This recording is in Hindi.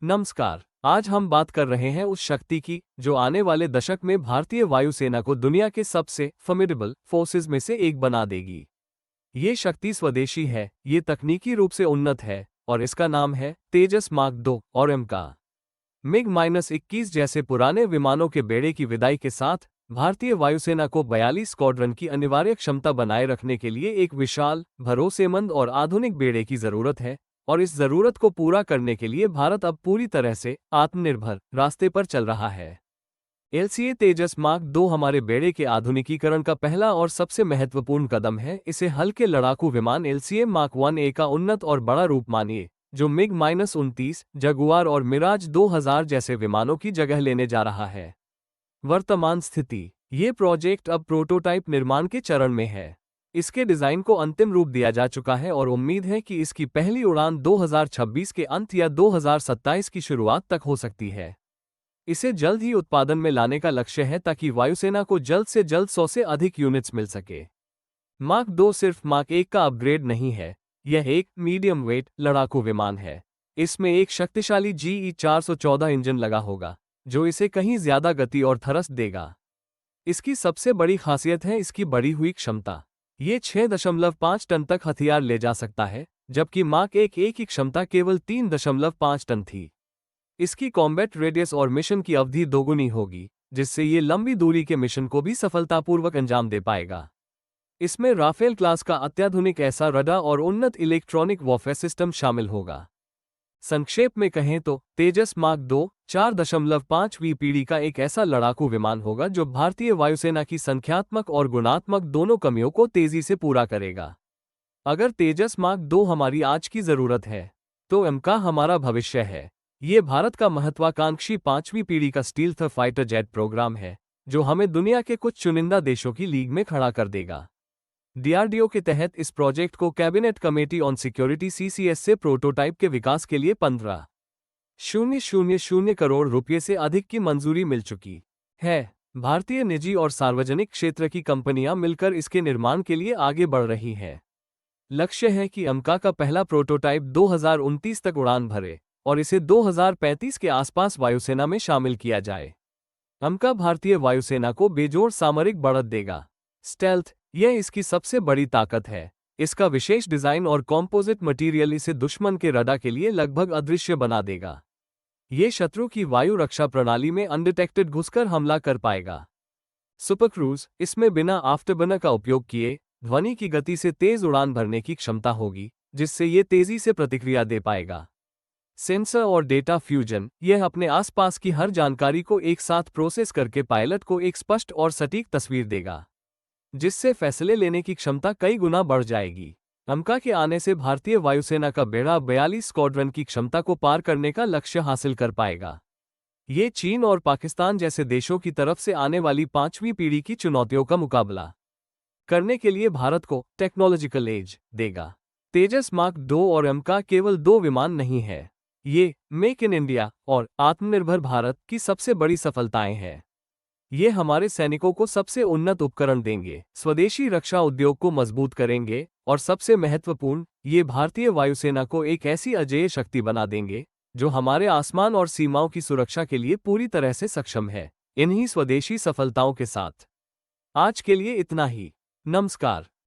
नमस्कार। आज हम बात कर रहे हैं उस शक्ति की जो आने वाले दशक में भारतीय वायुसेना को दुनिया के सबसे फॉर्मिडेबल फोर्सेस में से एक बना देगी। ये शक्ति स्वदेशी है, ये तकनीकी रूप से उन्नत है और इसका नाम है तेजस मार्क 2 और एमका। मिग-21 जैसे पुराने विमानों के बेड़े की विदाई के साथ भारतीय वायुसेना को 42 स्क्वाड्रन की अनिवार्य क्षमता बनाए रखने के लिए एक विशाल, भरोसेमंद और आधुनिक बेड़े की जरूरत है। और इस जरूरत को पूरा करने के लिए भारत अब पूरी तरह से आत्मनिर्भर रास्ते पर चल रहा है। एलसीए तेजस मार्क 2 हमारे बेड़े के आधुनिकीकरण का पहला और सबसे महत्वपूर्ण कदम है। इसे हल्के लड़ाकू विमान एलसीए मार्क 1A का उन्नत और बड़ा रूप मानिए, जो मिग-29, जगुआर और मिराज 2000 जैसे विमानों की जगह लेने जा रहा है। वर्तमान स्थिति: ये प्रोजेक्ट अब प्रोटोटाइप निर्माण के चरण में है। इसके डिजाइन को अंतिम रूप दिया जा चुका है और उम्मीद है कि इसकी पहली उड़ान 2026 के अंत या 2027 की शुरुआत तक हो सकती है। इसे जल्द ही उत्पादन में लाने का लक्ष्य है ताकि वायुसेना को जल्द से जल्द 100 से अधिक यूनिट्स मिल सके। मार्क 2 सिर्फ मार्क 1 का अपग्रेड नहीं है, यह एक मीडियम वेट लड़ाकू विमान है। इसमें एक शक्तिशाली GE 414 इंजन लगा होगा, जो इसे कहीं ज्यादा गति और थ्रस्ट देगा। इसकी सबसे बड़ी खासियत है इसकी बढ़ी हुई क्षमता। ये 6.5 टन तक हथियार ले जा सकता है, जबकि मार्क 1A की क्षमता केवल 3.5 टन थी। इसकी कॉम्बैट रेडियस और मिशन की अवधि दोगुनी होगी, जिससे ये लंबी दूरी के मिशन को भी सफलतापूर्वक अंजाम दे पाएगा। इसमें राफेल क्लास का अत्याधुनिक ऐसा रडार और उन्नत इलेक्ट्रॉनिक वॉरफेयर सिस्टम शामिल होगा। संक्षेप में कहें तो तेजस मार्क 2 4.5वीं पीढ़ी का एक ऐसा लड़ाकू विमान होगा जो भारतीय वायुसेना की संख्यात्मक और गुणात्मक दोनों कमियों को तेजी से पूरा करेगा। अगर तेजस मार्क 2 हमारी आज की जरूरत है, तो एमका हमारा भविष्य है। ये भारत का महत्वाकांक्षी 5वीं पीढ़ी का स्टील्थ फाइटर जेट प्रोग्राम है, जो हमें दुनिया के कुछ चुनिंदा देशों की लीग में खड़ा कर देगा। डीआरडीओ के तहत इस प्रोजेक्ट को cabinet committee on security CCS से प्रोटोटाइप के विकास के लिए 15,000 करोड़ रुपये से अधिक की मंजूरी मिल चुकी है। भारतीय निजी और सार्वजनिक क्षेत्र की कंपनियां मिलकर इसके निर्माण के लिए आगे बढ़ रही हैं। लक्ष्य है कि एमका का पहला प्रोटोटाइप 2029 तक उड़ान भरे और इसे 2035 के आसपास वायुसेना में शामिल किया जाए। एमका भारतीय वायुसेना को बेजोड़ सामरिक बढ़त देगा। स्टेल्थ, यह इसकी सबसे बड़ी ताकत है। इसका विशेष डिजाइन और कॉम्पोजिट मटेरियल इसे दुश्मन के रडार के लिए लगभग अदृश्य बना देगा। ये शत्रु की वायु रक्षा प्रणाली में अनडिटेक्टेड घुसकर हमला कर पाएगा। सुपर क्रूज, इसमें बिना आफ्टरबर्नर का उपयोग किए ध्वनि की गति से तेज उड़ान भरने की क्षमता होगी, जिससे ये तेजी से प्रतिक्रिया दे पाएगा। सेंसर और डेटा फ्यूजन, यह अपने आसपास की हर जानकारी को एक साथ प्रोसेस करके पायलट को एक स्पष्ट और सटीक तस्वीर देगा, जिससे फैसले लेने की क्षमता कई गुना बढ़ जाएगी। एमका के आने से भारतीय वायुसेना का बेड़ा 42 स्क्वाड्रन की क्षमता को पार करने का लक्ष्य हासिल कर पाएगा। ये चीन और पाकिस्तान जैसे देशों की तरफ से आने वाली 5वीं पीढ़ी की चुनौतियों का मुकाबला करने के लिए भारत को टेक्नोलॉजिकल एज देगा। तेजस मार्क 2 और एमका केवल 2 विमान नहीं है, ये मेक इन इंडिया और आत्मनिर्भर भारत की सबसे बड़ी सफलताएं हैं। ये हमारे सैनिकों को सबसे उन्नत उपकरण देंगे, स्वदेशी रक्षा उद्योग को मजबूत करेंगे और सबसे महत्वपूर्ण, ये भारतीय वायुसेना को एक ऐसी अजेय शक्ति बना देंगे जो हमारे आसमान और सीमाओं की सुरक्षा के लिए पूरी तरह से सक्षम है। इन्हीं स्वदेशी सफलताओं के साथ आज के लिए इतना ही। नमस्कार।